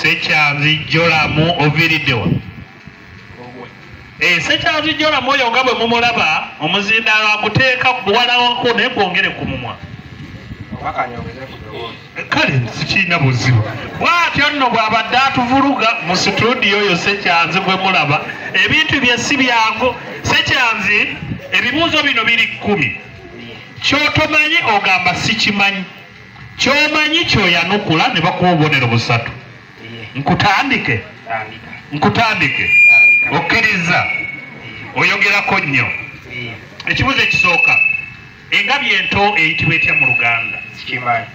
Sekyanzi Joramu oviriddewa. Sekyanzi Joramu oyo nga bwe mumulaba omuzindaalo aguteeka buwala wako naye gwongere ku mumwa. Kale sikiina buzibu. Bw'atyo nno bw'abadde atuvuluga mu situdiyo oyo Sekyanzi gwe mulaba ebintu bye si byangu. Sekyanzi ebibuuzo bino biri 10. Ky'otomanyi ogamba sikimanyi. Ky'omanyi ky'oyanukula ne bakuwa obubonero busatu. Nkutandike. Okkiriza. Oyogerako nnyo. Ekibuuzo ekisooka. Engabi ento eyitibwa etya mu Luganda? Sikimanyi.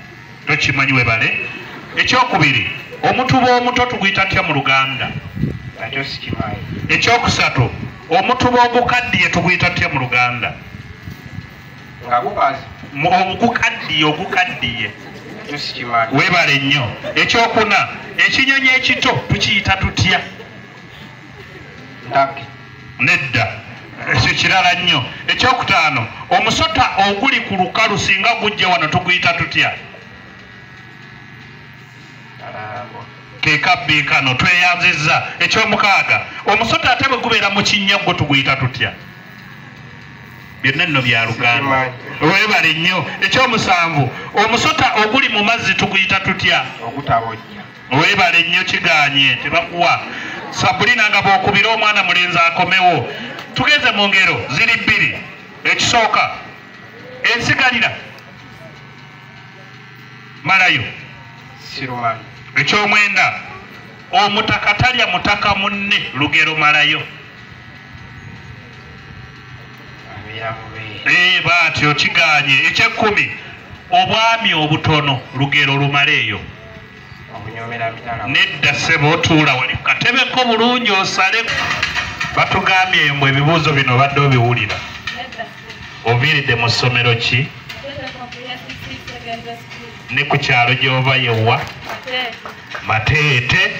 Tokimanyi webale. Ekyokubiri. Omutuba omuto tuguyita atya mu Luganda? Nakyo sikimanyi. Ekyokusatu. Omutuba ogukaddiye tuguyita atya mu Luganda? Nga gukazi. Ogukaddiye. Nakyo sikimanyi. Webale nnyo. Ekyokuna. Ekinyonyi ekito tukiyita tutya? Ndage. Nedda. Ekyo kirala nnyo. Ekyokutaano. Omusota oguli ku lukalu singa gujja wano tuguyita tutya? Kekabbiikano tweyanzizza. Ekyomukaaga. Omusota ate bwe gubeera mu kinnyago tuguyita tutya? Byonna nno bya Luganda. Webale nnyo. Ekyomusanvu. Omusota oguli mu mazzi tuguyita tutya? Ogutabojja. Webale nnyo kiganye tebakuwa. Sabulina nga bw'okubira omwana mulenzi akomewo. Tugeze mu ngero ziri 2. Ekisooka. Ensigalira. Malayo. Sirumanyi. Ekyomwenda. Omutaka talya mutaka munne lugero malayo. Baatyo kiganye. Eky'ekkumi. Obwami obutono lugero lumaleeyo. Nedda ssebo otuula wali ku katebeko bulungi osale. Batugambye eyo mbwe ebibuuzo bino obadde obiwulira. Oviiridde mu ssomero ki? Ne ku kyalo gy'ova yewa? Mateete.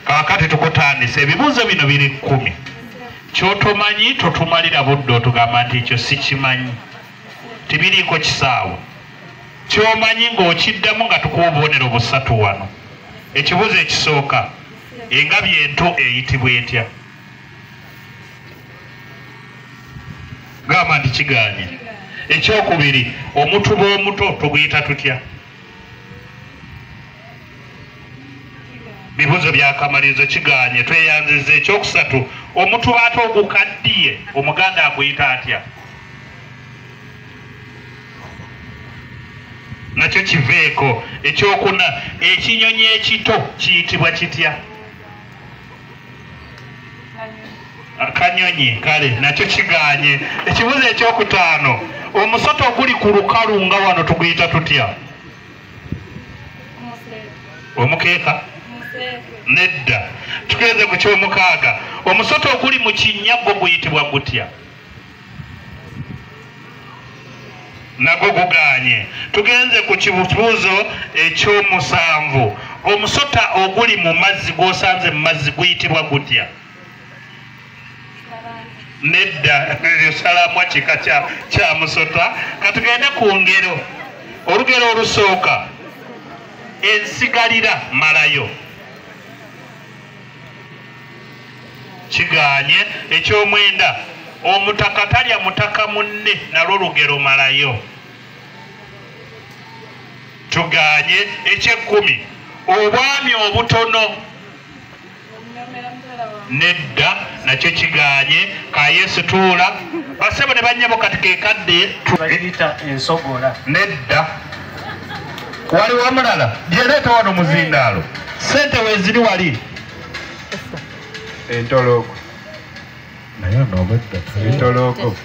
Kaakati tukutandise ebibuuzo bino biri 10. Ky'otomanyi totumalira budde otugamba nti ekyo sikimanyi. Tibiriiko kisaawo. Ky'omanyi ng'okiddamu nga tukuwa obubonero busatu wano. Ekibuuzo ekisooka. Engabi ento eyitibwa etya? Gamba nti kiganye. Ekyokubiri. Omutuba omuto tuguyita tutya? Bibuuzo by'akamalirizo kiganye tweyanziza. Ekyokusatu. Omutuba ate ogukaddiye Omuganda aguyita atya? Nakyo kiveeko. Ekyokuna. Ekinyonyi ekito kiyitibwa kitya? Akanyonyi. Kale nakyo kiganye. Ekibuuzo ekyokutaano. Omusota oguli ku lukalu nga wano tuguyita tutya? Omukeeka? Nedda. Tugenze ku ky'omukaaga. Omusota oguli mu kinnyago guyitibwa gutya? Nagwo guganye. Tugenze ku kibuuzo ekyomusanvu. Omusota oguli mu mazzi gw'osanze mu mazzi guyitibwa gutya? Nedda. Salamwa kika kya musota. Katugende ku ngero. Olugero olusooka. Ensigalira malayo. Kiganye. Ekyomwenda. Omutaka talya mutaka munne nalwo lugero malayo. Tuganye. Eky'ekkumi. Obwami obutono. Nedda. Nakyo kiganye. Kayesu tuula. Basebo ne bannyabo kati kekadde. Bayita ensogola. Nedda. Waliwo omulala. Gyeleeta wano muzindaalo. Sente weeziri wali? Entoloko. Naye n'obedda. Entoloko.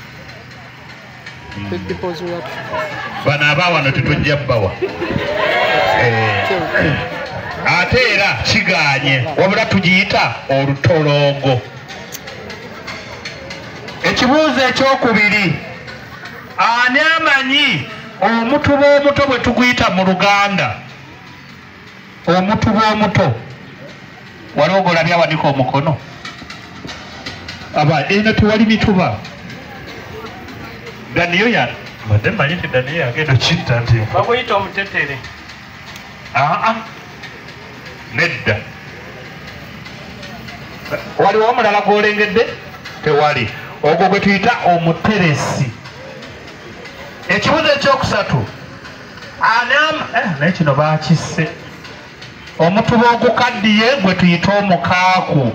Bano aba wano tetujja bbawa. Ate era kiganye wabula tugiyita olutoloogo. Ekibuuzo ekyokubiri. Ani amanyi omutuba omuto bwe tuguyita mu Luganda? Omutuba omuto. Waliwo golabye awanika omukono? Aba eno tewali mituba. Daniyo ya badde mmanyi nti Daniyo yagenda kitta nti baguyita omutetere. Nedda. waliwo omulala gw'olengedde? Tewali. Ogwo gwe tuyita omuteresi. Ekibuuzo ekyokusatu naye kino baakisse. Omutuba ogukaddiye gwe tuyita omukaaku.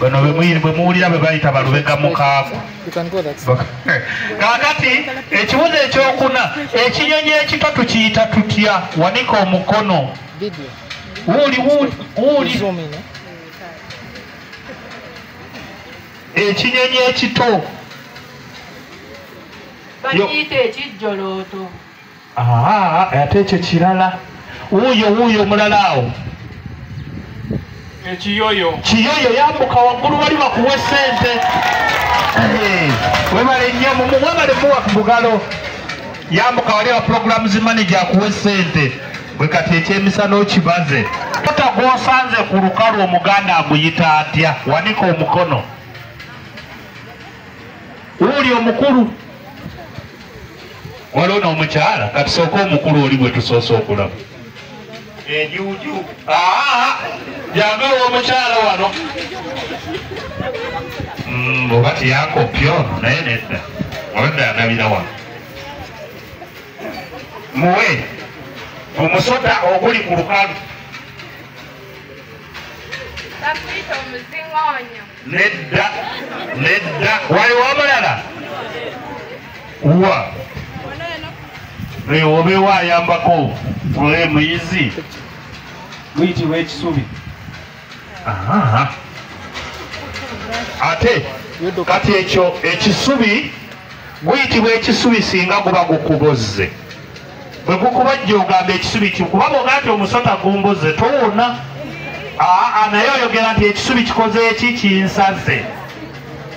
Bano bwe muwulira bwe bayita balubega mukaaku. Kaakati ekibuuzo ekyokuna, ekinyonyi ekito tukiyita tutya? Wanika omukono. Wuuli. Ekinyonyi ekito bakiyita ekijjolooto. Ate ekyo kirala. Wuuyo omulala awo. Ekiyoyo. Kiyoyo yambuka waggulu wali bakuwe ssente. Webale nnyo mwebale muwa ku bugalo. Yambuka wali wa programs manager akuwe ssente. Bwe kati ekyemisana okibaze. Ota gw'osanze ku lukalu Omuganda aguyita atya? Wanika omukono. Wuuli omukulu. Waliwo n'omukyala. Kati sooka omukulu oli bwe tusoose okulaba. Ejuuju. Yagawa omukyala wano. Oba tiyakoppyo naye nedda. Wabadde yanabira wano. Muwe omusota oguli ku lukalu. Bakuyita omuzingoonyo. Nedda. Waliwo omulala? Wa. Obeewa ayambako. Ole muyizi. Guyitibwa ekisubi. Ate kati ekyo ekisubi guyitibwa ekisubi singa guba gukubozze. Bwe gukubajja ogamba ekisubi kikuba boga nti omusota gumbuzze towona. Naye oyogera nti ekisubi kikoze eki kinsaze.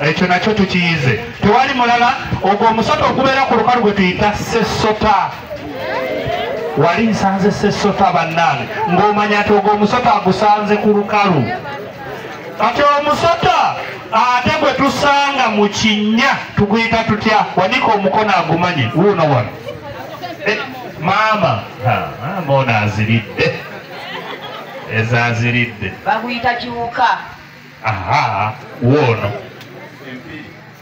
Ekyo nakyo tukiyize. Tewali mulala. Ogwo omusota okubeera ku lukalu gwe tuyita sesota. Wali nsanze sesota bannange ng'omanya nti ogwo omusota agusanze ku lukalu. Kati omusota ate gwe tusanga mu kinnya tuguyita tutya? Wanika omukono agumanye. Wuuno wano. Maama ono aziridde. Ezo aziridde. Baguyita kiwuka. Woono.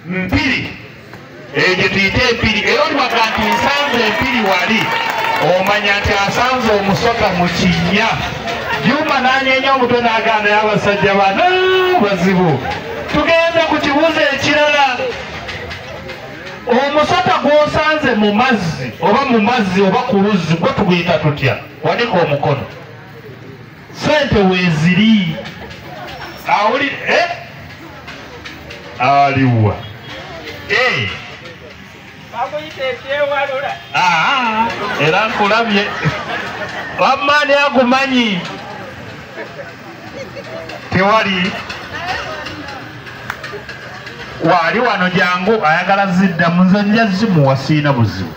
Mpiri. Egyo tuyite empiri. Era oli waga nti nsanze empiri wali. Omanya nti asanze omusota mu kinnya. Juma n'anyeenya omutwe n'aganda y'abasajja bano bazibu. Tugenda ku kibuuzo ekirala. Omusota gw'osanze mu mazzi oba ku luzzi gwe tuguyita tutya? Wanika omukono. Ssente weeziri. Aliwa. Baguyita ekyewalula. Era nkulabye. Wammaani agumanyi. Tewali. Wali wano jangu ayagala zidda nze nja zimuwa siina buzibu.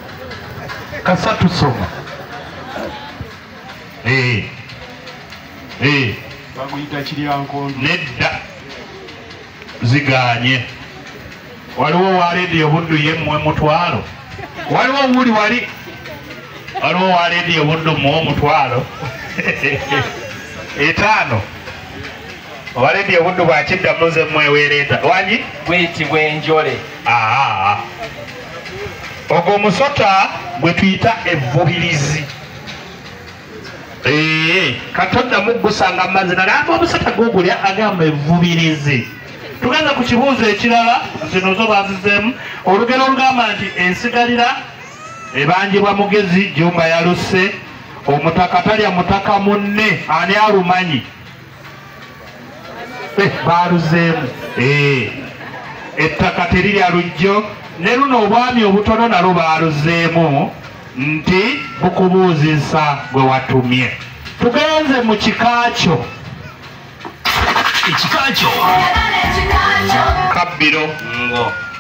Kasa tusoma. Baguyita kiryankondo. Nedda. Ziganye. Waliwo wa leediyo buddu yemmwe mutwalo. Waliwo wuli wali. Waliwo wa leediyo buddu muwo mutwalo. 5. Wa leediyo buddu bwakidda muze mweweereza. Wanyi? Guyitibwa enjole. Ogwo omusota gwe tuyita evvubirizi. Katonda mugusanga mu mazzi nagamba omusota gwogulya agamba evvubirizi. Tugenda ku kibuuzo ekirala zino zo bazizeemu. Olugero olugamba nti ensigalira ebanjibwa mugezi Jumba yalusse. Omutaka talya mutaka munne ani alumanyi? Baaluzeemu. Ettaka terirya lujjo. Ne luno obwami obutono nalwo baaluzeemu nti bukubuuzisa gwe watumye. Tugenze mu kikaakyo. Ekikaakyo Kabbiro.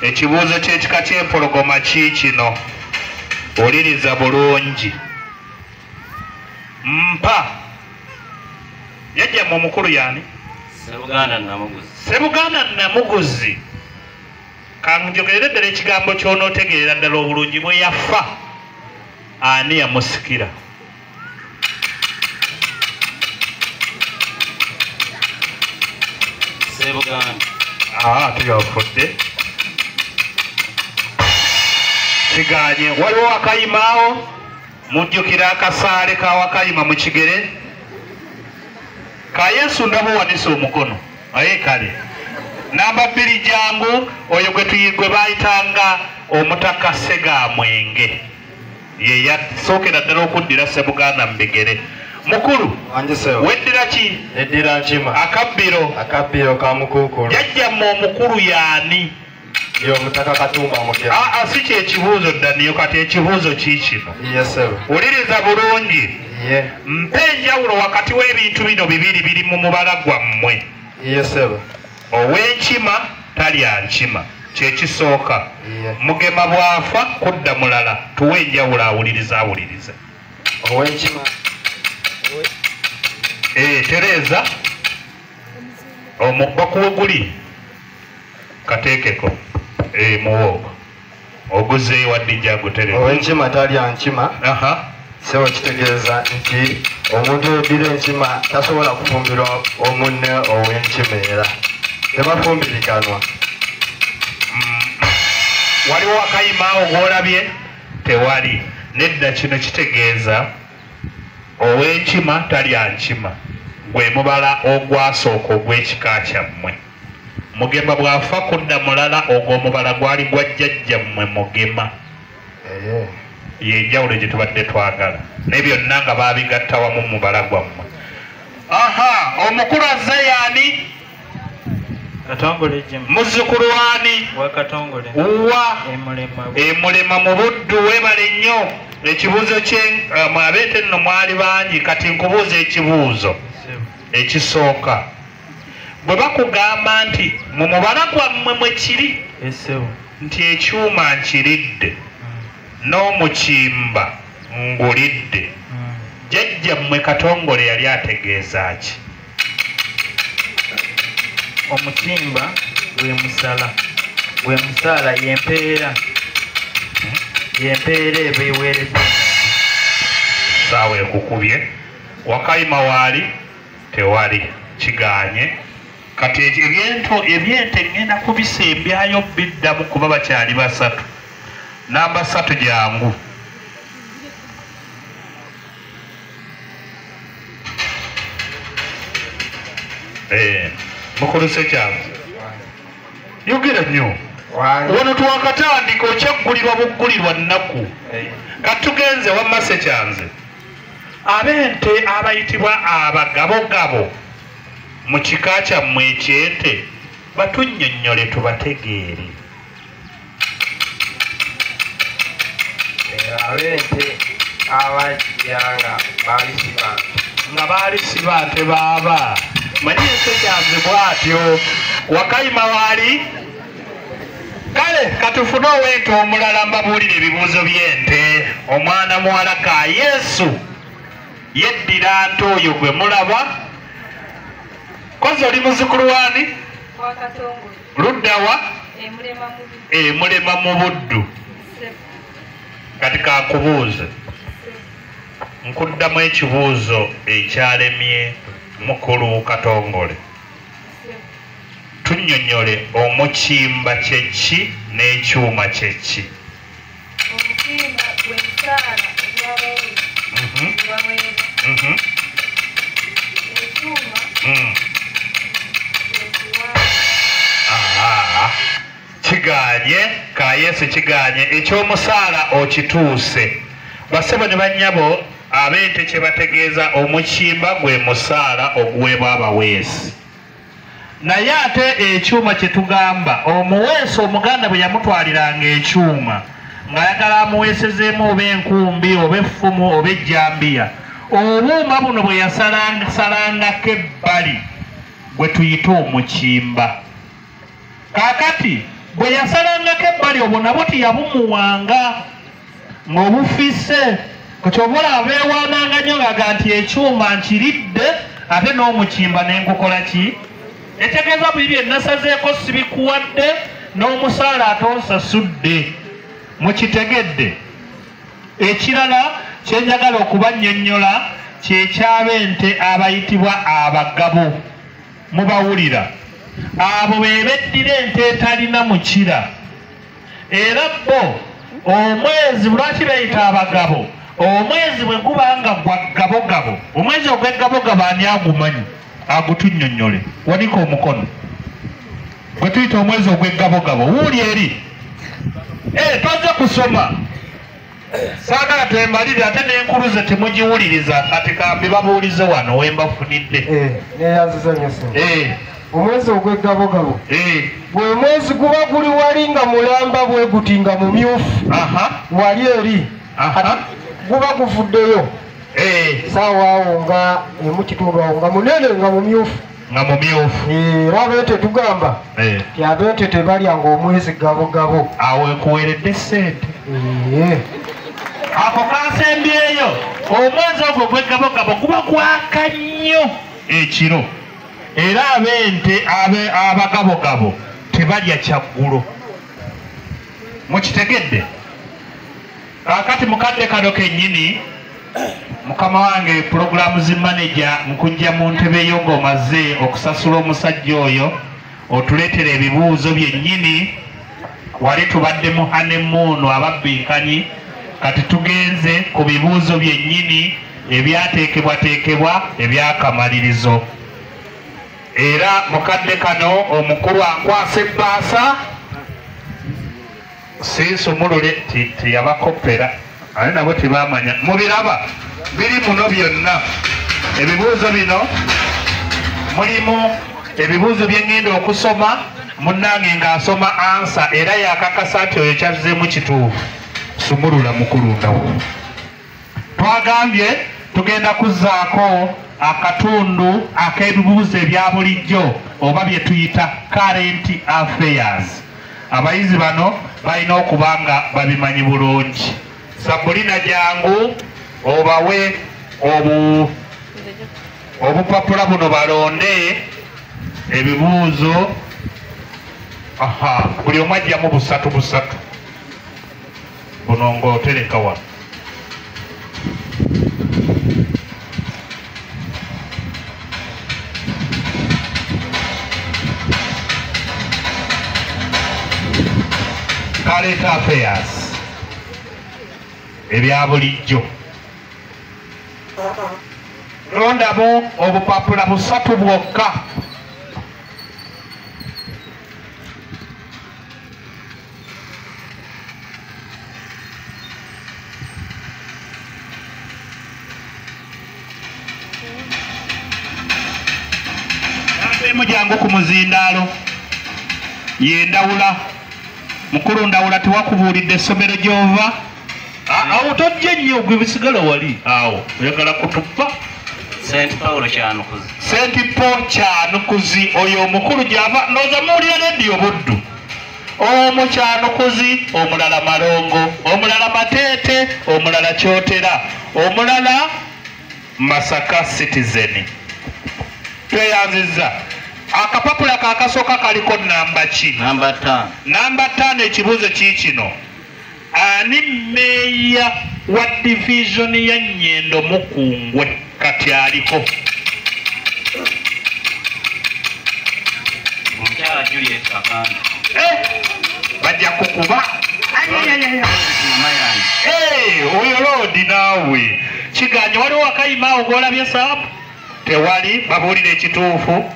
Ekibuuzo ky'ekika ky'empologoma kino. Oliriza bulungi. Mpa. Yajja mu mukulu yani? Sebuganda Namuguzi. Kanjogerere ddala ekigambo ky'onootegeerera ddala obulungi bwe yafa. Ani yamusikira? tuyofudde kiganye waliwo wakayimaawo mujjukira akasaale ka wakayima mu kigere ka Yesu ndamuwanisa omukono aye kale namba 2 jangu oyo gwe bayitanga omutaka Segamwenge ye yasookera ddala okuddira Ssebuganda mu bigere mukulu weddira ki eddira nkima akabbiro ka Mukukulu jajjamma omukulu yaani yo omutaka Katumba Mukema si kyekibuuzo ddaniyo kati ekibuuzo kiikino wuliriza bulungi mpa enjawulo wakati w'ebintu bino bibiri biri mu mubala gwammwe ow'enkima talya nkima kyekisooka mugema bwafa kudda mulala tuwe enjawulo awuliriza ow'enkima Tereza bakuwe guli kateekeko muwoogo oguze waddijja gutereza ow'enkima talya nkima sewo kitegeeza nti omuntu oddira enkima tasobola kufumbirwa omunne ow'enkima era tebafumbirikanwa waliwo wakayimaawo gw'olabye tewali nedda kino kitegeeza ow'enkima talya nkima gwe mubala ogwasooka ogw'ekika kyammwe mugema bwafa kudda mulala ogw'omubala gwali gwa jjajjammwe mugema yenjawulo gye tubadde twagala naye byonna nga baabigatta wamu mubala gwammwe omukulu azze yaani muzzukulu waani wa emulema mu buddu webale nnyo ekibuuzo kye mwabeete nno mwali bangi kati nkubuuza ekibuuzo ekisooka bwe bakugamba nti mu mubala gwammwe mwe kiri nti ekyuma nkiridde n'omukimba ngulidde jjajjammwe Katongole yali ategeeza ki omukimba gwe musala yempeera eba eweeredde saawa ekukubye wakayima waali tewali kiganye kati ebyente ngenda kubisembyayo biddamu kuba bakyali basatu namba 3 jangu mukuluse kyange yogera nnyo wano twakatandika okyaggulirwa buggulirwa nnaku kati tugenze wamma Sekyanze ab'ente abayitibwa abagabogabo mu kika kyammwe ekyete batunnyonnyole tubategeere ab'ente abajjanga nga baali sibante baaba manyi Sekyanze bw'atyo wakayima waali kale katufune ow'ente omulala mbabuulire ebibuuzo by'ente omwana muwala ka Yesu yeddira nte oyo gwe mulaba kozi oli muzzukulu waani luddawa emulema mu buddu kati kankubuuze nkuddamu ekibuuzo ekyalemye mukulu Katongole tunnyonnyole omukimba kyeki n'ekyuma kyeki omukimba gwe musaala kiganye ka Yesu kiganye ekyomusaala okituuse basebo ne bannyabo ab'ente kye bategeeza omukimba gwe musaala oguweebwa abaweesi naye ate ekyuma kye tugamba omuweesi omuganda bwe yamutwaliranga ekyuma ng'ayagala amuweesezeemu oba enkumbi oba effumu oba ejjambiya obuuma buno bwe yasalangako ebbali gwe tuyita omukimba kaakati bwe yasalangako ebbali obwo nabwo tiyabumuwanga ng'obufisse kyobola abeewaananga nnyo ngaga nti ekyuma nkiridde ate n'omukimba nenkukola ki etegeeza buli bye nasazeeko sibikuwadde n'omusaala ate onsasudde mukitegedde ekirala kyenjagala okubannyonnyola kyekyab'ente abayitibwa abagabo mubawulira abo bebeddira ente etalina mukira. Era bo omwezi lwaki bayita abagabo, omwezi bwe guba nga gwa gabogabo, omwezi ogw'eggabogabo ani agumanyi agutunnyonnyole, wanika omukono gwe tuyita omwezi ogw'eggabogabo, wuuli eri twaze kusoma saagala tembalire ate n'enkuluze temugiwuliriza kati kambi babuulize wano wembafunidde neyaziza nyoso omwezi ogw'eggabogabo gwe mwezi guba guli wali nga mulamba bwe guti nga mumyufu wali eri guba guvuddeyo saawa awo nga emukitundu awo nga munene nga mumyufu era abente tugamba ti abente tebalyanga omwezi gabogabo awo ekuweredde sente ako kansembyeyo omwezi ogwo gw'eggabogabo guba gwaka nnyo ekiro era abente abagabogabo tebalya kyaggulo mukitegedde kakati mukadde kano kennyini mukama wange pulogulamu zimanaja nkujja mu ntebe yo ng'omaze okusasula omusajja oyo otuleetera ebibuuzo byennyini wali tubadde mu hanemuunu ababbiikanyi kati tugenze ku bibuuzo byennyini ebyateekebwateekebwa ebyakamalirizo era mukadde kano omukulu ankwasa ebbaasa sinsumulule tiyabakopera ate nabo tibamanya mubiraba biri muno byonna ebibuuzo bino mulimu ebibuuzo byengenda okusoma munnange ng'asoma ansa era yakakasa nti oyo kyazzeemu kituufu sumulula mukulundawo twagambye tugenda kuzzaako akatundu ak'ebibuuzo ebya bulijjo oba bye tuyita current affairs. Abayizi bano balina okuba nga babimanyi bulungi. Sabulina jangu obawe obupapula buno balonde ebibuuzo buli omu ajjamu busatu busatu buno ng'otereka wano. Current affairs ebya bulijjo londamu obupapula busatu bwokka. Jangu ku muzindaalo yendawula mukulu ndawula tewakubuulidde essomero gy'ova awo tojja nnyo gwe bisigala wali awo oyagala kutupa St. Paul Kyanukuzi. St. Paul Kyanukuzi oyo omukulu gy'ava ndowooza muwulira rediyo buddu. Omu Kyanukuzi, omulala Malongo, omulala Mateete, omulala Kyotera, omulala Masaka Citizen. Tweyanzizza akapapula kakasooka kaliko namba ki? Namba 5. Namba 5 ekibuuzo kiikino. Ani meeya wa division ya Nnyendo Mukungwe kati aliko? Omukyala Juliet Kakanda. Bajja kukuba. Oyo loodi naawe. Kiganye waliwo akayima awo gw'olabye saabu? Tewali, babuulire ekituufu.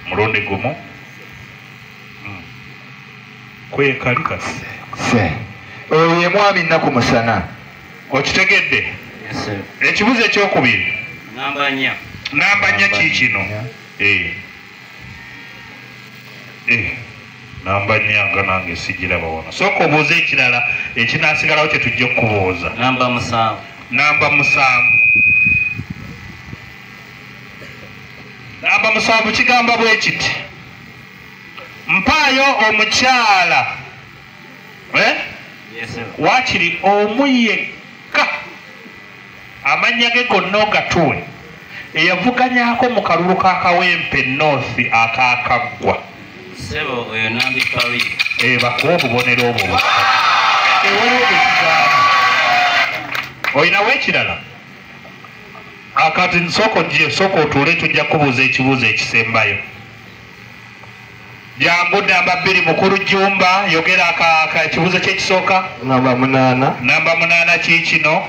Mulundi gumu. Kwekali se. Oyo ye mwami nnaku musana. Okitegedde? Yes sir. Ekibuuzo ekyokubiri. Namba 4. Namba 4 kiikino. Namba 4 nga nange sigiraba wano. Sooka obuuze ekirala ekinaasigalawo kye tujja okubuuza. Namba 7. Namba 7. Namba 7 kigamba bwe kiti. Mpaayo omukyala. Yes sir. Waakiri omu yekka amannya ge gonna ogatuwe eyavuganyaako mu kalulu ka Kawempe North akaakaggwa. Sebo oyo Nambi Paris. Bakuwa obubonero obwo busatu. Ewaliwo bwe kigaana. Oyinawo ekirala? akati soko otuule tujja kubuuza ekibuuzo ekisembayo. Jangu namba 2 mukulu Jumba yogera ekibuuzo ky'ekisooka. Namba 8. Namba 8 kiikino.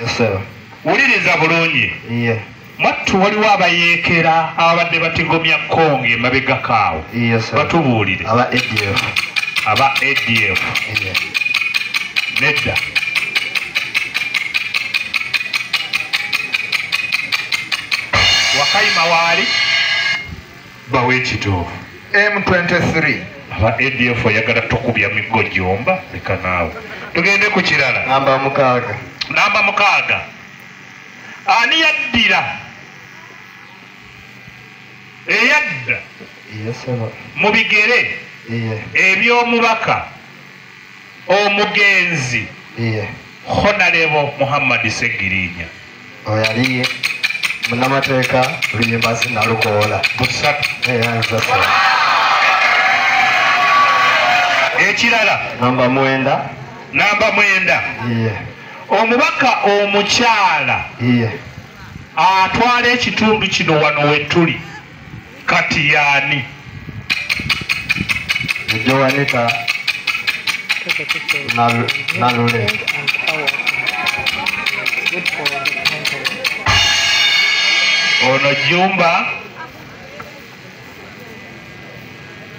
Yes sir. Wuliriza bulungi. Yeah. Mwattu waliwo abayeekera abadde batigomya konge emabega kaawo. Yes sir. Batubuulire. Aba ADF. Aba ADF. Yeah. Nedda. Wakayima waali bawe ekituufu. M23. Aba ADF oyagala tukubya miggo Jumba leka naawe. Tugende ku kirala. Namba 6. Namba 6. Ani yaddira? Eyadda. Yes sir. Mu bigere. Yeah. Eby'omubaka omugenzi. Yeah. Honorable Muhammad Segirinya. Oyali munamateeka Luyimbazi Nalukoola. Busatu. Yes sir. Ekirala. Namba 9. Namba 9. Yeah. Omubaka omukyala. Yeah. Atwala ekitundu kino wano wetuli. Kati yaani? Joanita Nalule. Ono Jumba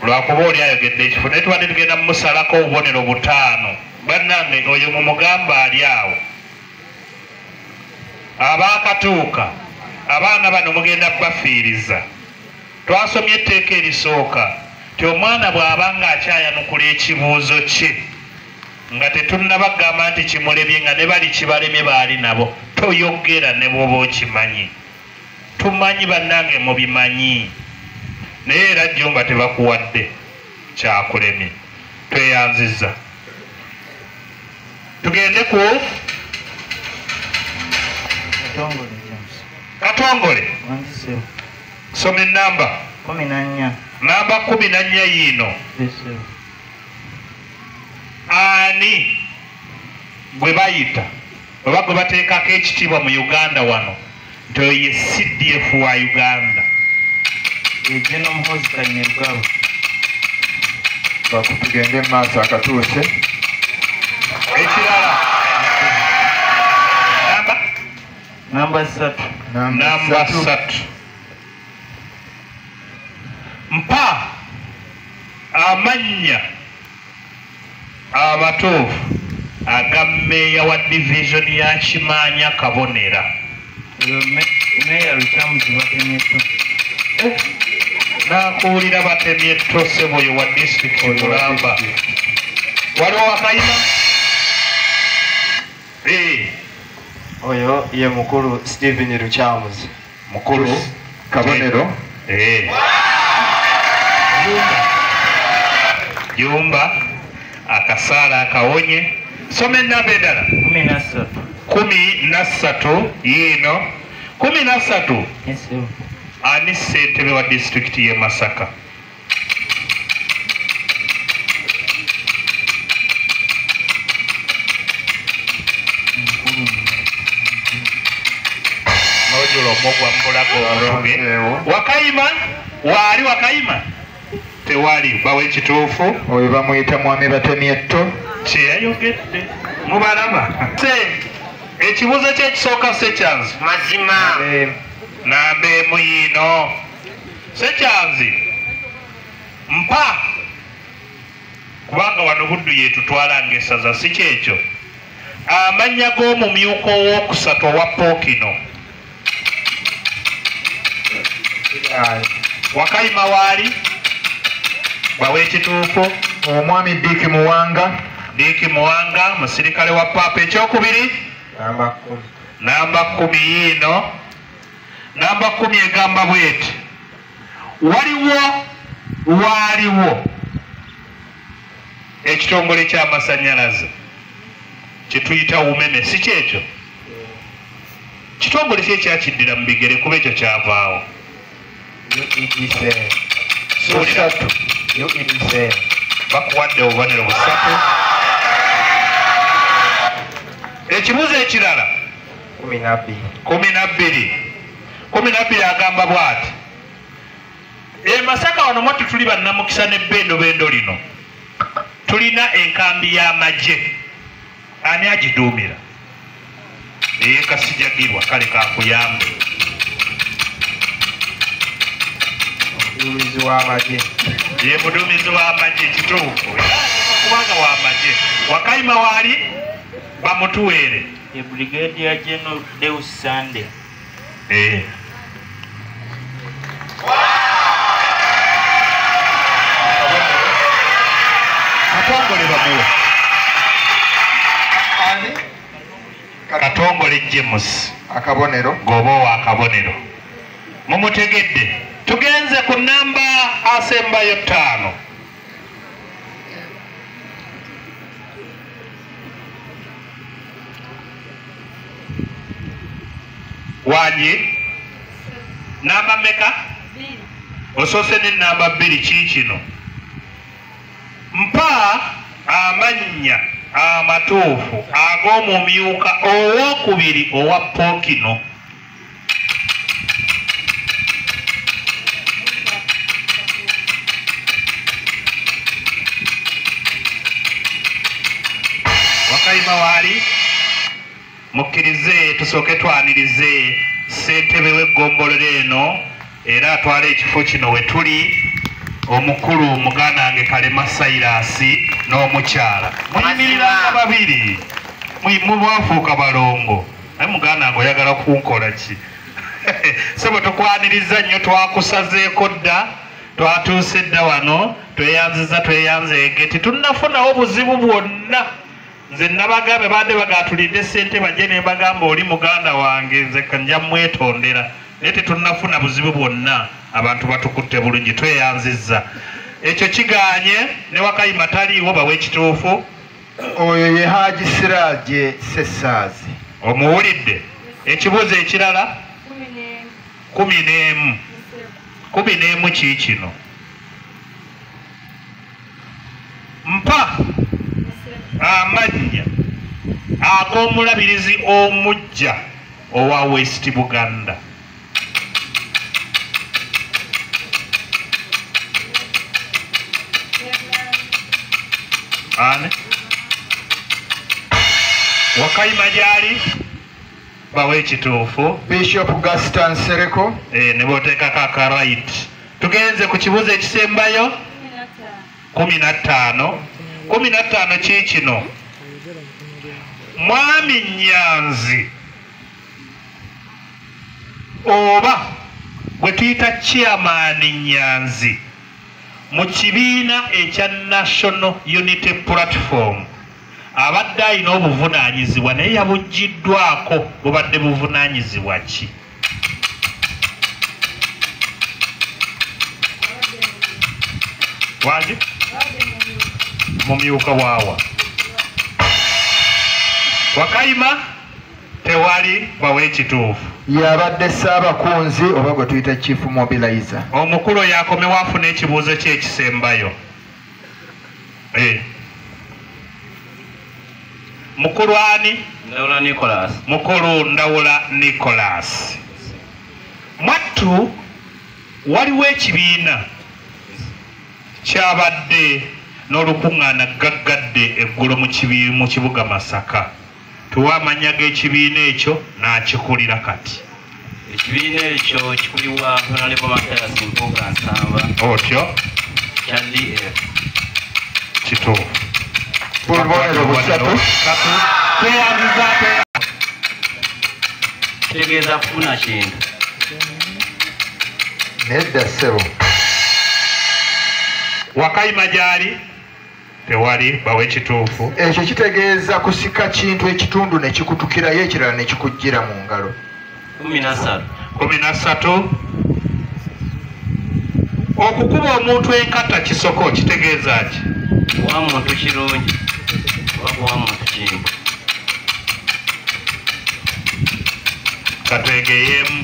lwakuba oli ayogedde ekifo naye tubadde tugenda mumusalako obubonero 5. Bannange oyo mumugamba ali awo. Abaakatuuka abaana bano mugenda bafiiriza. Twasomye etteeka erisooka ti omwana bw'aba nga akyayanukula ekibuuzo kye nga tetunnabagamba nti kimulebye nga ne bali kibalemye baali nabo toyogera ne bw'oba okimanyi. Tumanyi bannange mubimanyi naye era Jumba tebakuwadde kyakulemye tweyanziza. Tugende ku Katongole. Soma ennamba 14. Namba 14 yiino. Ani gwe bayita oba gwe bateekako ekitiibwa mu Uganda wano nti oyo ye CDF wa Uganda. Ejeno Muhoozi Kainerugaba. Bakutugende maaso akatuuse. Ekirala. Namba 3. Namba 3. Mpa amannya amatuufu aga mmeeya wa division ya Kimaanya Kabonera. Meya Lukyamuzi Batemyeto. Nakuwulira Batemyeto Seboyo wa district Mulamba. Waliwo Wakayima? Oyo ye mukulu Stephen Lukyamuzi. Mukulu Kabonero. Jumba akasaala akawonye. Soma ennamba endala. 13. 13 yiino. 13. Yes sir. Ani ssentebe wa district ye Masaka? Nojula omugwa mbulago omutuge. Wakayima? Waali Wakayima? Tewali. Bawe ekituufu. Oyo bamuyita Mwami Batemyeto. Kyeyayogedde. Mubalaba. Ekibuuzo ky'ekisooka Sekyanzi. Mazima. Namba 1 yiino. Sekyanzi. Mpa. Kubanga wano Buddu yeetutwala ng'essaza si kyekyo. Amannya g'omumyuka owookusatu owa Pookino. Wakayima waali? Bawe ekituufu. Omwami Dick Muwanga. Dick Muwanga musirikale wa Papa. Ekyokubiri? Namba 10. Namba 10 yiino. Namba 10 egamba bweti. Waaliwo ekitongole ky'amasannyalaze kyetuyita UMEME si kyekyo? Kitongole ki ekyakiddira mu bigere kuba ekyo kyavaawo? Bakuwadde obubonero 3. Ekibuuzo ekirala 12. 12. 12 agamba bw'ati Masaka wano mwatu tuli bannamukisa n'ebbendo lino tulina enkambi y'amagye ani agiduumira kasijagirwa kale kakuyambe Omuduumizi w'amagye ye muduumizi w'amagye kituufu kubanga w'amagye Wakayima waali bamutuweere ye Brigadier General Deus Sande. Katongole bamuwe Katongole James akabonero gobo wa akabonero mumutegedde tugenze ku namba asembayo 5 Wanyi namba meka osose ne namba 2 kikino mpa amannya amatuufu ag'omumyuka owokubiri owa Pookino Wakayima waali mukkirize tusooke twanirize ssentebe w'eggombolola eno era atwala ekifo kino we tuli omukulu muganda wange Kalema Sairasi n'omukyala muyimiriranga babiri mubwafuuka balongo naye muganda wange oyagala kunkola ki sebo tukwaniriza nnyo twakusazeeko dda twatuuse dda wano tweyanzeege titunafunawo buzibu bwonna nze nabagambe badde bagatulidde ssente bajje ne bagamba oli muganda wange nze kanja mwetondera naye tetunafuna buzibu bwonna abantu batukutte bulungi tweyanzizza ekyo kiganye ne Wakayima taliiwo bawe ekituufu oyo ye Haji Siraje Sessaazi omuwulidde ekibuuzo ekirala 11 kiikino mpa amannya ag'omulabirizi omujja owa West Buganda ane Wakayima gyali bawe ekituufu Bishop Gaston Sereko ne boteekako akaright tugenze ku kibuuzo ekisembayo 15 kiikino Mwami Nyanzi oba gwe tuyita chairman Nyanzi mu kibiina ekya National Unity Platform abadde alina obuvunaanyizibwa naye yabuggiddwako bubadde buvunaanyizibwa ki wangi mumyuka waawa Wakayima tewali bawe ekituufu yabadde Ssaabakunzi oba gwe tuyita Chief Mobilizer omukulu yakomewo afuna ekibuuzo kye ekisembayo mukulu ani Ndawula Nicholas. mukulu Ndawula Nicholas mwattu waliwo ekibiina kyabadde n'olukuŋŋaana gaggadde eggulo mu kibuga Masaka tuwa amannya g'ekibiina ekyo n'akikulira kati Ekibiina ekyo kikulibwa Honorable Mathias Mpuuga Nsamba otyo kya DF. kituufu Bubonero busatu tweyanziza Kitegeeza kufuna kintu. nedda ssebo Wakayima gyali tewali bawe ekituufu ekyo kitegeeza kusika kintu ekitundu ne kikutukirayo ekirala ne kikuggira mu ngalo 13 okukuba omuntu enkata kisoko kitegeeza ki Wa muntu kirungi oba wa muntu kimbi. kategeyeemu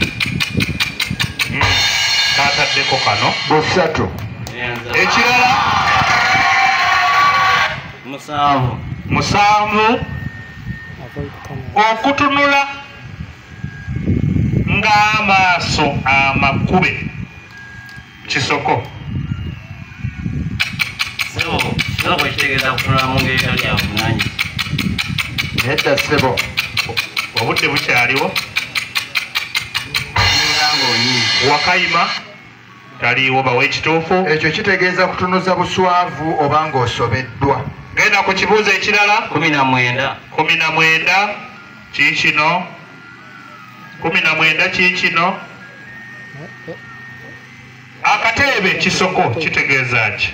kataddeko kano busatu ekirala musanvu okutunula ng'amaaso amakube Kisoko. Sebo kitegeeza kutunula mu ngeri etali ya buvunaanyizibwa. Nedda ssebo. Obudde bukyaliwo. Wakayima taliiwo bawe ekituufu. Ekyo kitegeeza kutunuza buswavu oba ng'osobeddwa. Genda ku kibuuzo ekirala. 19. 19 kiikino. 19 kiikino. Akateebe Kisoko kitegeeza ki?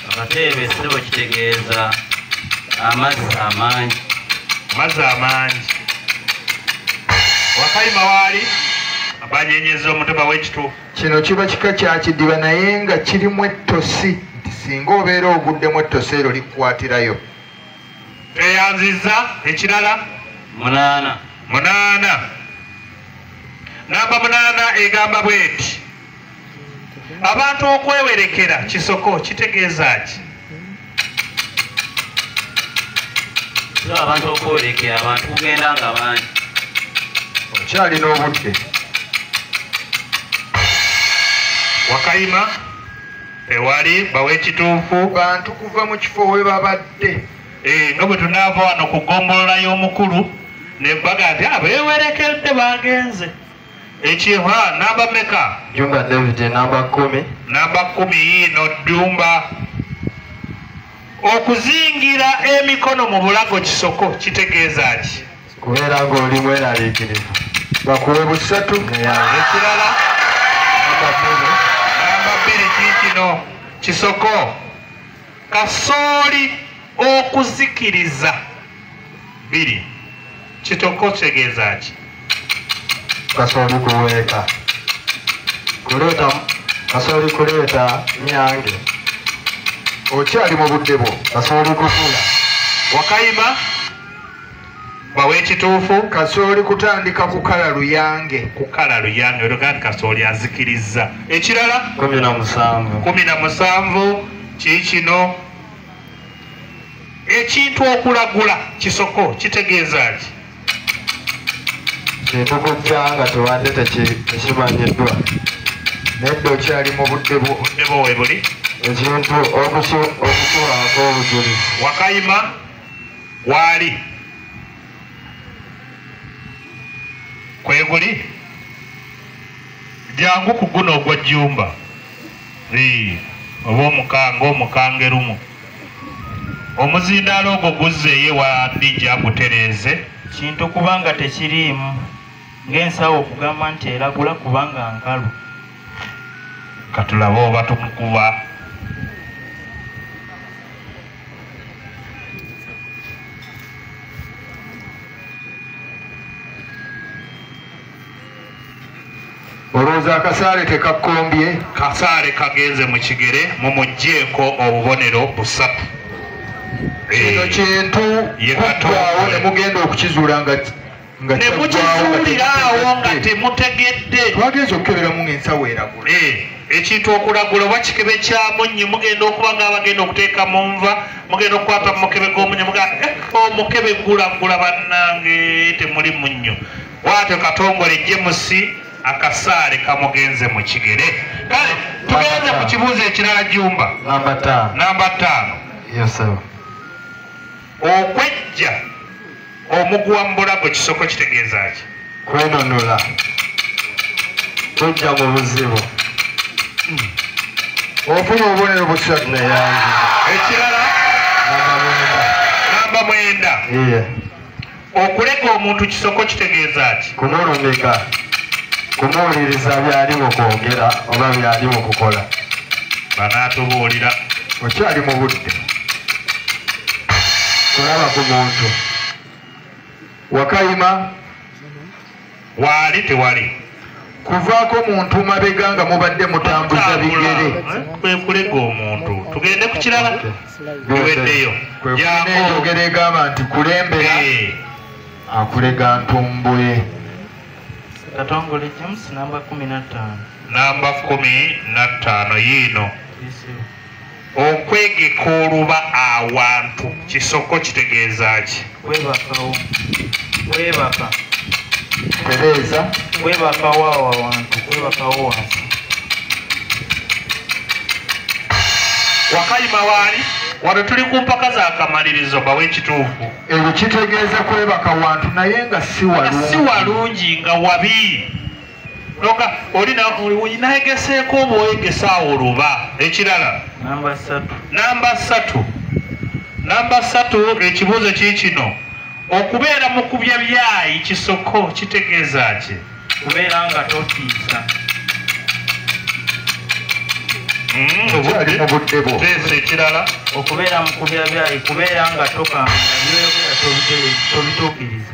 Akateebe sebo kitegeeza amazzi amangi. Amazzi amangi. Wakayima waali abanyenyeza omutuba w'ekituufu. Kino kiba kika kya kidiba naye nga kirimu ettosi. Singa obeera oguddemu ettosi eryo likukwatirayo. Eyanziza ekirala. 8. Namba 8 egamba bweti. Abantu okwewerekera Kisoko kitegeeza ki? Abantu okwewerekera abantu kugenda nga bangi. Okyalina obudde. Wakayima ewali bawe ekituufu. Bantu kuva mu kifo we babadde. Nga bwe tunaava wano ku ggombolola y'omukulu ne baga nti beewerekedde bagenze. Ekiha namba meka? Jumba David namba 10. Namba 10 yiino Jumba. Okuzingira emikono mu bulago Kisoko kitegeeza ki? Kubeera ng'oli mweraliikirivu. Bakuwe busatu. Ekirala. Namba 2 kiikino Kisoko. Kasooli okuzikiriza. 2. Kitoko kitegeeza ki? Kasooli kuweeka. Kasooli kuleeta nyange. Okyali mu budde bwo. Kasooli kukula. Wakayima bawe ekituufu. Kasooli kutandika kukala luyange. Kukala luyange olwoga nti kasooli azikiriza. Ekirala. 17. 17 kiikino. Ekintu okulagula Kisoko kitegeeza ki? Kintu kujja nga tewadde tekimanyiddwa. Nedda okyali mu budde bwo. Budde bwo webuli. Ekintu okusuulako obujulizi. Wakayima waali kweguli jangu ku guno ogwa Jumba. Oba omukanga erumu. Omuzindaalo ogwo guzzeeyo wandijja gutereeze. Kintu kubanga tekiriimu ng'ensawo okugamba nti eragula kubanga nkalu. Katulabe oba tumukuba. Olowooza akasaale tekakkombye? Kasaale kagenze mu kigere mumuggyeeko obubonero busatu. Kino kintu kuggwaawo ne mugenda okukizuula nga ne mukizuuliraawo nga temutegedde. Twagenza okukeberamu ng'ensawo eragula. Ekintu okulagula oba kikebe kya munnyo mugenda okuba nga abagenda okuteeka mu nva mugenda okukwata mu mukebe gw'omunnyo mugamba omukebe gulagula bannange temuli munnyo. Bw'atyo Katongole James akasaale kamugenze mu kigere. Kale tugenze ku kibuuzo ekirala Jumba. Namba 5. Yes sir. Okwejja omugwa mu bulago Kisoko kitegeeza ki? Kwenonula. Kujja mu buzibu. Ofuna obubonero busatu. Ekirala. Namba 9. Okulega omuntu Kisoko kitegeeza ki? Kumulumika. Kumuwuliriza byali mu kwogera oba byali mu kukola. Banaatubuulira. Okyali mu budde. Kulaba ku muntu. Wakayima waali tewali. Kuvaako muntu mabega nga mubadde mutambuza bigere. Kwe kulega omuntu. Tugende ku kirala. Biweddeyo. Enjogera egamba nti kulembera akulega ntumbuye. Katongole James namba 15. Namba 15 yiino. Okwegeka oluba awantu Kisoko kitegeeza ki? Kwebakawo. Kwebaka. Tereza kwebakawo awo awantu kwebakawo wansi Wakayima waali wano tuli ku mpaka za kamalirizo bawe ekituufu ebyo kitegeeza kwebaka wantu naye nga si walungi nga wabi noka olinayegeseeko oba oyegesaawo oluba ekirala namba 3 ekibuuzo kiikino okubeera mu kubya byayi kisoko kitegeeza ki kubeera nga totiisa ekirala okubeera mu kubya byayi kubeera nga tokanga byoyogera tobituukiriza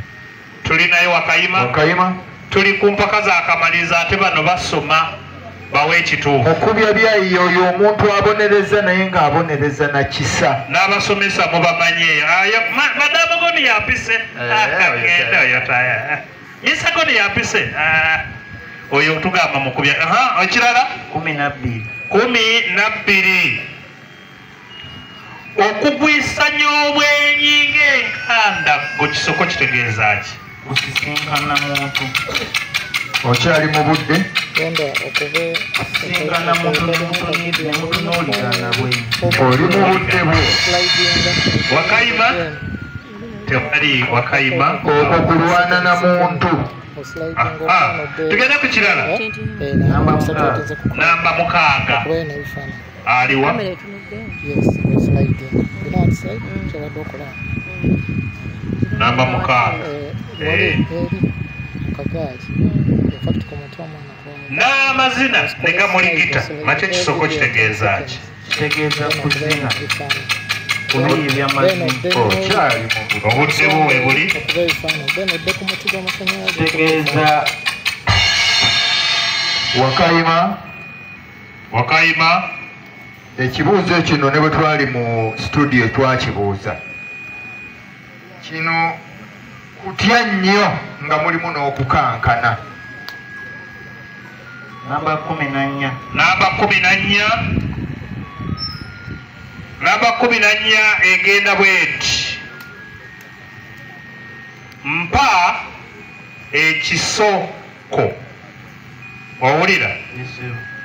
tulinayo wakayima tuli ku mpaka za kamaliriza ate bano basoma bawe ekituufu okubya byayi oyo omuntu abonereza naye ng'abonereza na kisa n'abasomesa mubamanye madamu goni yapise misagoni yapise oyo tugamba mukubya ekirala 12 okugwisanya obwenyi ng'enkanda go kisoko kitegeeza ki kusisinkana muntu okyali mu budde kusisinkana muntu nemutunuulirana bwenyi oli mu budde bwe wakayima tewali wakayima okwo kulwana na muntu tugende ku kirala namba 6 aliwa namba 6 n'amazina negamuligita nakyo kisoko kitegeeza ki kitegeeza kuzina kubiibya mazina okyali mu budde obudde buwe buli kitegeeza wakayima ekibuuzo kino ne bwe twali mu studio twakibuuza kino kutya nnyo nga mulimu n'okukankana namba 14 namba 14 egenda bweti mpa ekisoko owulira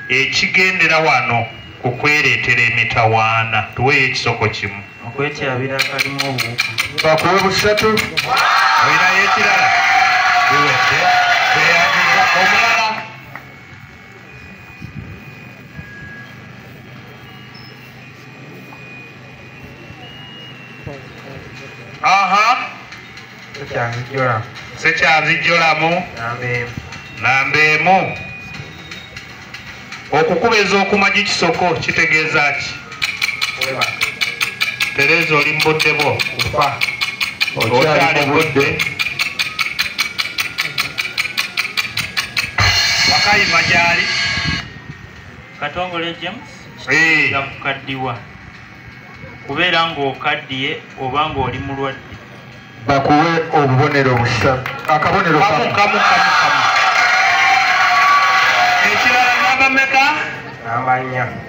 ekigendera wano kukwereetera emitawaana tuweeyo ekisoko kimu okwekyabira kalimu obuwuka bakuwe busatu olinayo ekirala biwedde tweyandiza omulala sekyanzijjolamu namba emu okukubeza okumanya kisoko kitegeeza ki Tereza oli mbudde bo kufa okyali mbudde wakayima gyali Katongole James nga kukaddiwa kubeera ng'okaddiye oba ng'oli mulwadde bakuwe obubonero busatu akabonero kamu ekirala namba meka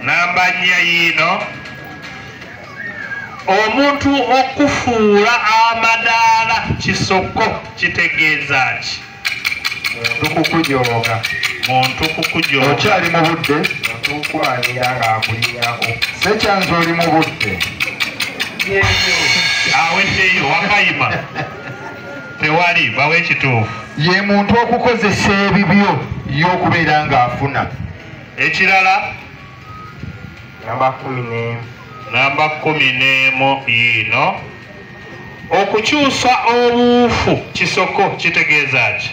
namba 4 yiino omuntu okufuula amadaala kisoko kitegeeza ki muntu kukujooga okyali mu budde sekyanze oli mu budde aweddeyo wakayima tewali bawe ekituufu ye muntu okukozesa ebibyo y'okubeera ng'afuna ekirala namba 11 yiino okukyusa obuufu kisoko kitegeeza ki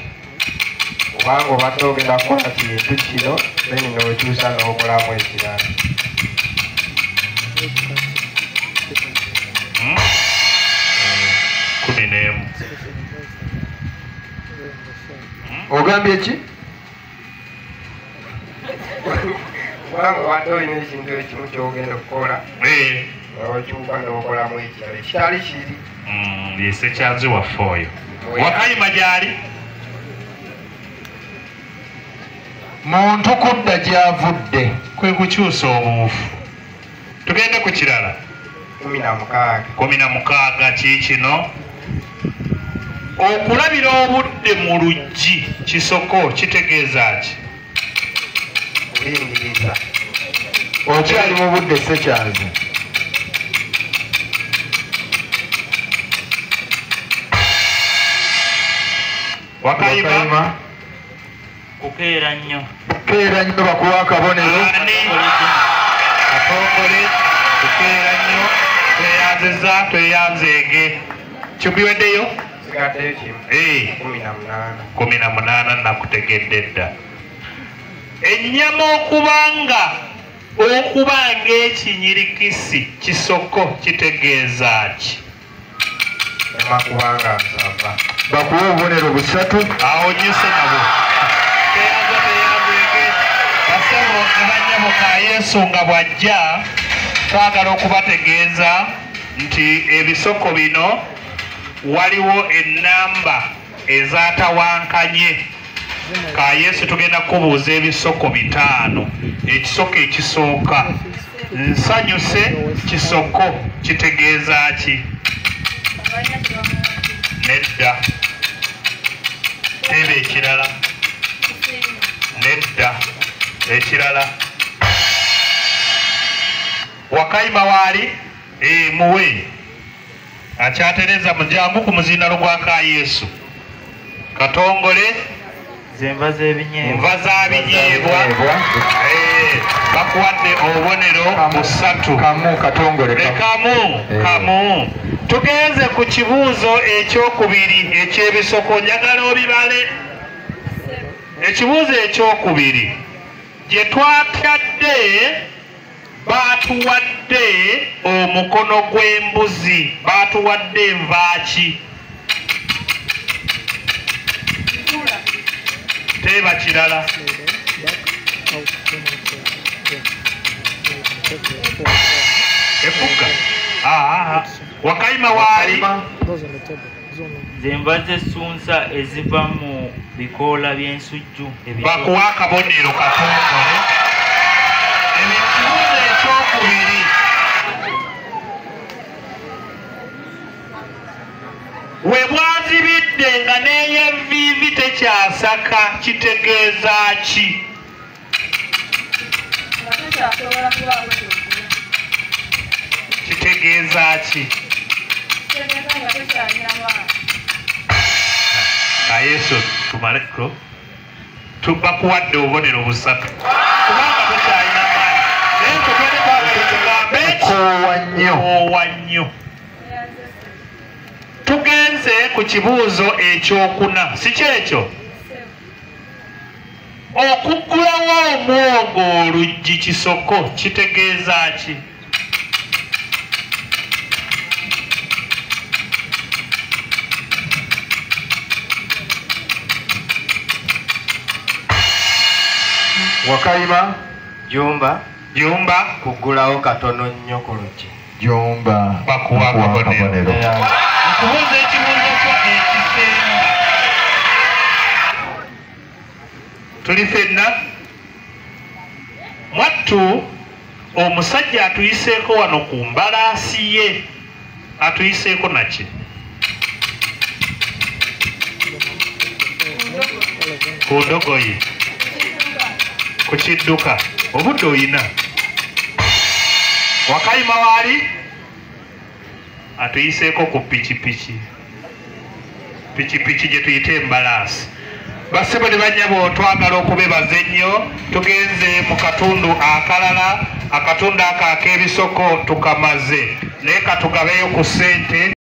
kubanga obadde ogenda kukola kintu kino then n'okyusa n'okolamu ekirala ogambye ki kubanga obadde olina ekintu ekimu kyogenda okukola okyuka n'okolamu ekirala ekitali kiri yesekyanzi waffe oyo wakayima gyali muntu kudda gy'avudde kwe kukyusa obuufu tugende ku kirala 16 16 kiikino okulabira obudde mu luggi kisoko kitegeeza ki? Kulingiriza. Okyali mu budde Ssekyanzi. Wakayima kukeera nnyo. Kukeera nnyo bakuwa akabonero. Katongole kukeera nnyo tweyanziza tweyanzeege kibiweddeyo Sigaddeyo kimu. 18 nakutegedde dda. Ennyama okubanga ekinyirikisi kisoko kitegeeza ki? Ennyama kubanga nsava. Bakuwa obubonero busatu. Awo nyise nabo teyanzeege basebo abanyabo ka Yesu nga bw'ajja twagala okubategeeza nti ebisoko bino waliwo ennamba ezatawankanye. Ka Yesu tugenda kubuuza ebisoko 5. Ekisoko ekisooka nsanyuse kisoko kitegeeza ki? Nedda. Tebe ekirala. Nedda. Ekirala. Wakayima waali muwe akyatereza mujangu ku muzinalo gwa ka Yesu. Katongole Zenva z'ebinyeebwa. Nva za binyeebwa. Bakuwadde obubonero 3. Kamu katongole Kamu. Tugenze ku kibuuzo ekyokubiri eky'ebisoko njagala obibale. Ekibuuzo ekyokubiri gye twatadde baatuwadde omukono gw'embuzi. Baatuwadde envaaki. Teba kirala. Efuga. Wakayima waali. Zenva z'essunsa eziva mu bikoola by'ensujju. Bakuwa akabonero katongole. Ekibuuzo ekyokubiri. We bwazibidde nga n'ey'enviivi tekyasaka kitegeeza ki? Kitegeeza ki? Ka Yesu tumaleko bakuwadde obubonero 3 kubanga tukyalina maanyi naye tugende twagala tugambe ekikoowa nnyo. Tugenze ku kibuuzo ekyokuna si kyekyo? Okuggulawo omwogo oluggi kisoko kitegeeza ki? Wakayima. Jumba. Kuggulawo katono nnyo ku luggi. Jumba. Bakuwa akabonero. Okubuuza ekibuuzo kyo ekisemba. Tuli ffenna. Mwattu omusajja atuyiseeko wano ku mbalaasi ye. Atuyiseeko naki? Ku ndogoyi. Ku kidduka. Obudde oyina. Wakayima waali atuyiseeko ku pikipiki. Pikipiki gye tuyita embalaasi. Bassebo ne bannyabo twagala okubebaza ennyo. Tugenze mu katundu akalala. Akatundu ako ak'ebisoko tukamaze naye katugabeyo ku ssente.